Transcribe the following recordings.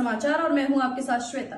समाचार और मैं हूं आपके साथ श्वेता।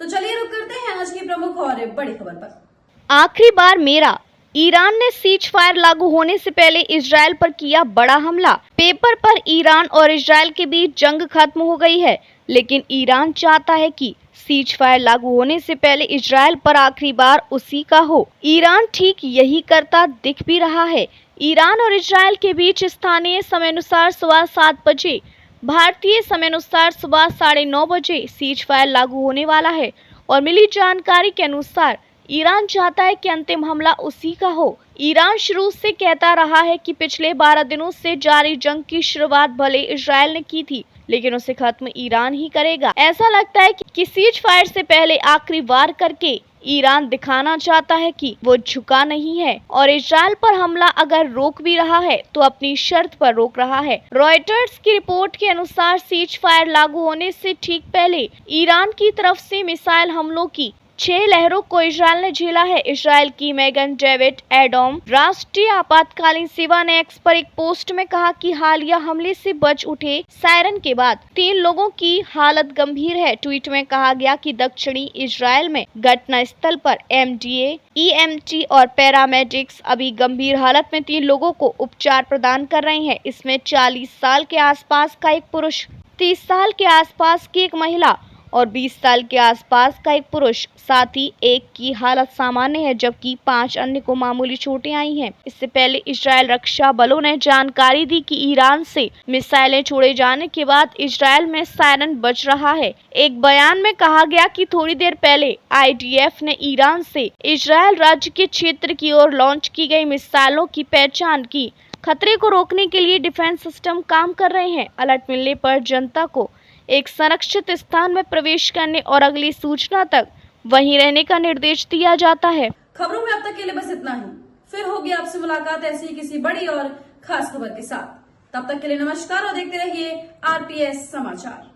तो चलिए रुक करते हैं आज की प्रमुख और बड़ी खबर पर। आखिरी बार मेरा ईरान ने सीज फायर लागू होने से पहले इजरायल पर किया बड़ा हमला। पेपर पर ईरान और इजरायल के बीच जंग खत्म हो गई है, लेकिन ईरान चाहता है कि सीज फायर लागू होने से पहले इजरायल पर आखिरी बार उसी का हो। ईरान ठीक यही करता दिख भी रहा है। ईरान और इजरायल के बीच स्थानीय समय अनुसार सुबह 7 बजे, भारतीय समय अनुसार सुबह 9:30 बजे सीज फायर लागू होने वाला है और मिली जानकारी के अनुसार ईरान चाहता है कि अंतिम हमला उसी का हो। ईरान शुरू से कहता रहा है कि पिछले 12 दिनों से जारी जंग की शुरुआत भले इजरायल ने की थी, लेकिन उसे खत्म ईरान ही करेगा। ऐसा लगता है कि सीज फायर से पहले आखिरी वार करके ईरान दिखाना चाहता है कि वो झुका नहीं है और इजरायल पर हमला अगर रोक भी रहा है तो अपनी शर्त पर रोक रहा है। रॉयटर्स की रिपोर्ट के अनुसार सीज फायर लागू होने से ठीक पहले ईरान की तरफ से मिसाइल हमलों की 6 लहरों को इजरायल ने झेला है। इजरायल की मेगन डेविड एडोम राष्ट्रीय आपातकालीन सेवा ने एक्स पर एक पोस्ट में कहा कि हालिया हमले से बच उठे सायरन के बाद 3 लोगों की हालत गंभीर है। ट्वीट में कहा गया कि दक्षिणी इजरायल में घटना स्थल पर एमडीए, ईएमटी और पैरामेडिक्स अभी गंभीर हालत में 3 लोगों को उपचार प्रदान कर रहे हैं। इसमें 40 साल के आसपास का एक पुरुष, 30 साल के आसपास की एक महिला और 20 साल के आसपास का एक पुरुष। साथ ही एक की हालत सामान्य है, जबकि 5 अन्य को मामूली चोटें आई हैं। इससे पहले इजरायल रक्षा बलों ने जानकारी दी कि ईरान से मिसाइलें छोड़े जाने के बाद इजरायल में सायरन बज रहा है। एक बयान में कहा गया कि थोड़ी देर पहले आईडीएफ ने ईरान से इजरायल राज्य के क्षेत्र की ओर लॉन्च की गई मिसाइलों की पहचान की। खतरे को रोकने के लिए डिफेंस सिस्टम काम कर रहे हैं। अलर्ट मिलने पर जनता को एक संरक्षित स्थान में प्रवेश करने और अगली सूचना तक वहीं रहने का निर्देश दिया जाता है। खबरों में अब तक के लिए बस इतना ही। फिर होगी आपसे मुलाकात ऐसी ही किसी बड़ी और खास खबर के साथ। तब तक के लिए नमस्कार और देखते रहिए आरपीएस समाचार।